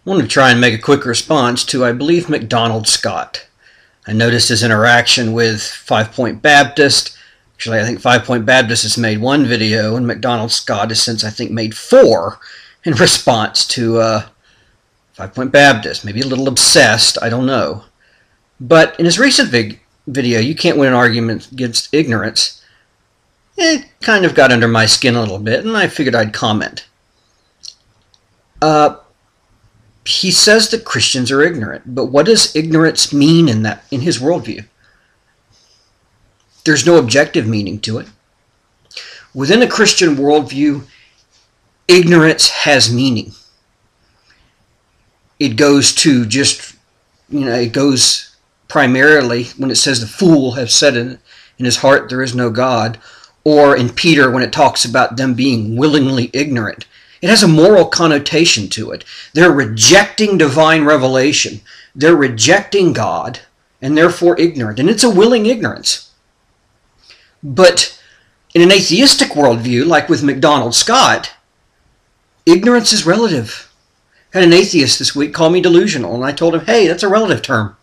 I want to try and make a quick response to, I believe, McDonaldscott. I noticed his interaction with 5 Point Baptist. Actually, I think 5 Point Baptist has made one video, and McDonaldscott has since, I think, made 4 in response to 5 Point Baptist. Maybe a little obsessed, I don't know. But in his recent video, You Can't Win an Argument Against Ignorance, it kind of got under my skin a little bit, and I figured I'd comment. He says that Christians are ignorant, but what does ignorance mean in his worldview? There's no objective meaning to it. Within a Christian worldview, ignorance has meaning. It goes to it goes primarily when it says the fool has said in his heart there is no God, or in Peter when it talks about them being willingly ignorant. It has a moral connotation to it. They're rejecting divine revelation. They're rejecting God, and therefore ignorant. And it's a willing ignorance. But in an atheistic worldview, like with McDonaldscott, ignorance is relative. I had an atheist this week call me delusional, and I told him, hey, that's a relative term.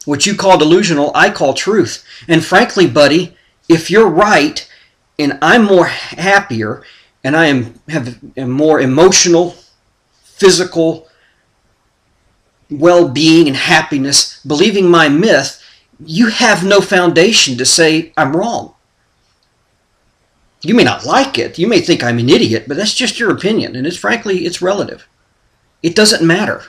What you call delusional, I call truth. And frankly, buddy, if you're right, and I'm more happier, and I have more emotional, physical well-being and happiness believing my myth, you have no foundation to say I'm wrong. You may not like it. You may think I'm an idiot, but that's just your opinion. And frankly, it's relative. It doesn't matter.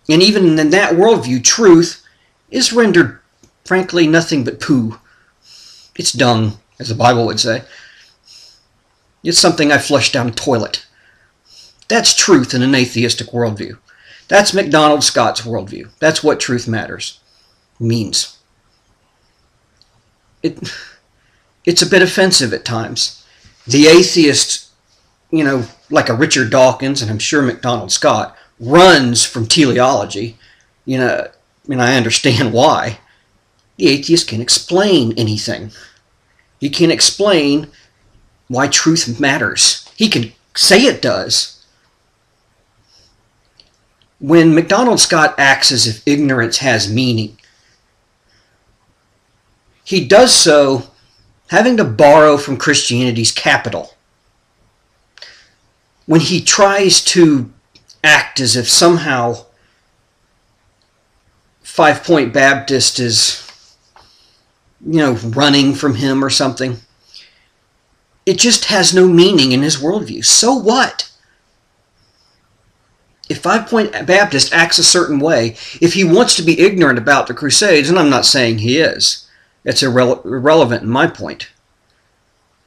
And even in that worldview, truth is rendered, frankly, nothing but poo. It's dung, as the Bible would say. It's something I flush down a toilet. That's truth in an atheistic worldview. That's McDonaldscott's worldview. That's what truth matters means. It's a bit offensive at times. The atheist, like a Richard Dawkins, and I'm sure McDonaldscott, runs from teleology, and I understand why. The atheist can't explain anything. He can't explain why truth matters. He can say it does. When McDonaldscott acts as if ignorance has meaning, he does so having to borrow from Christianity's capital. When he tries to act as if somehow 5 Point Baptist is, running from him or something, it just has no meaning in his worldview. So what? If 5 Point Baptist acts a certain way, if he wants to be ignorant about the Crusades, and I'm not saying he is, it's irrelevant in my point.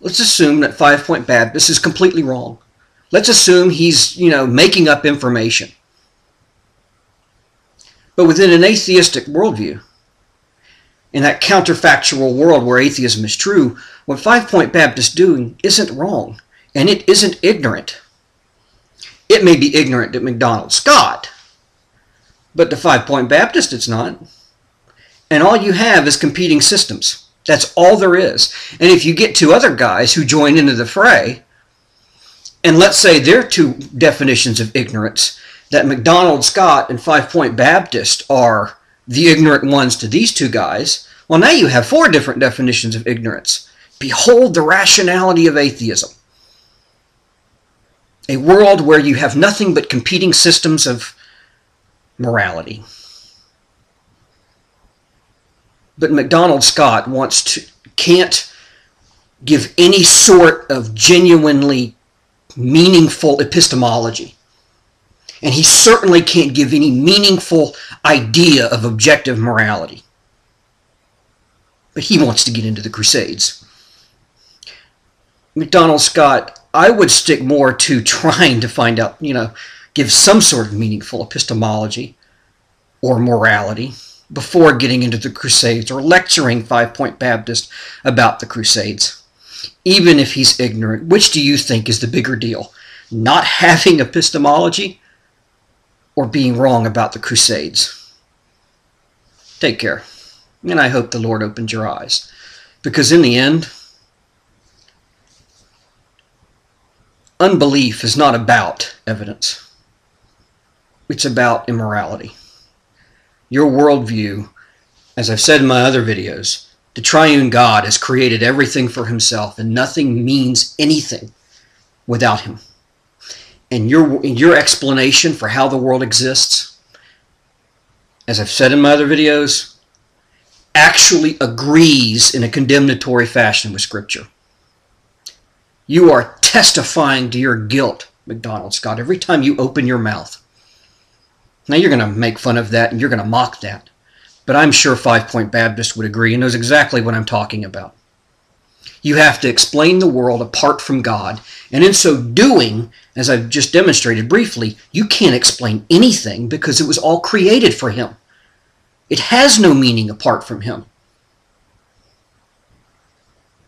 Let's assume that 5 Point Baptist is completely wrong. Let's assume he's, making up information. But within an atheistic worldview, in that counterfactual world where atheism is true, what 5 Point Baptist is doing isn't wrong, and it isn't ignorant. It may be ignorant to McDonaldscott, but to 5 Point Baptist it's not. And all you have is competing systems. That's all there is. And if you get 2 other guys who join into the fray, and let's say their 2 definitions of ignorance, that McDonaldscott and 5 Point Baptist are the ignorant ones to these 2 guys, well, now you have 4 different definitions of ignorance. Behold the rationality of atheism. A world where you have nothing but competing systems of morality. But McDonaldscott can't give any sort of genuinely meaningful epistemology. And he certainly can't give any meaningful idea of objective morality. But he wants to get into the Crusades. McDonaldscott, I would stick more to trying to find out, give some sort of meaningful epistemology or morality before getting into the Crusades or lecturing 5 Point Baptist about the Crusades. Even if he's ignorant, which do you think is the bigger deal? Not having epistemology or being wrong about the Crusades? Take care. And I hope the Lord opens your eyes. Because in the end, unbelief is not about evidence. it's about immorality. Your worldview, as I've said in my other videos, the triune God has created everything for himself, and nothing means anything without him. And your explanation for how the world exists, as I've said in my other videos, actually agrees in a condemnatory fashion with Scripture. You are testifying to your guilt, McDonaldscott, every time you open your mouth. Now you're going to make fun of that and you're going to mock that. But I'm sure 5 Point Baptist would agree and knows exactly what I'm talking about. You have to explain the world apart from God. And in so doing, as I've just demonstrated briefly, you can't explain anything because it was all created for him. It has no meaning apart from him.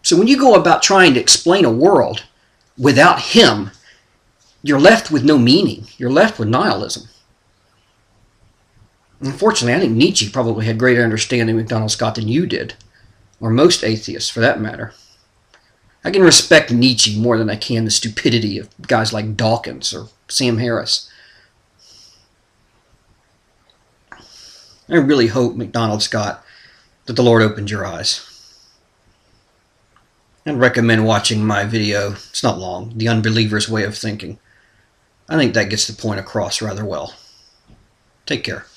So when you go about trying to explain a world without him, you're left with no meaning. You're left with nihilism. Unfortunately, I think Nietzsche probably had greater understanding of McDonaldscott than you did, or most atheists for that matter. I can respect Nietzsche more than I can the stupidity of guys like Dawkins or Sam Harris. I really hope, McDonaldscott, that the Lord opened your eyes. I'd recommend watching my video. It's not long. The Unbeliever's Way of Thinking. I think that gets the point across rather well. Take care.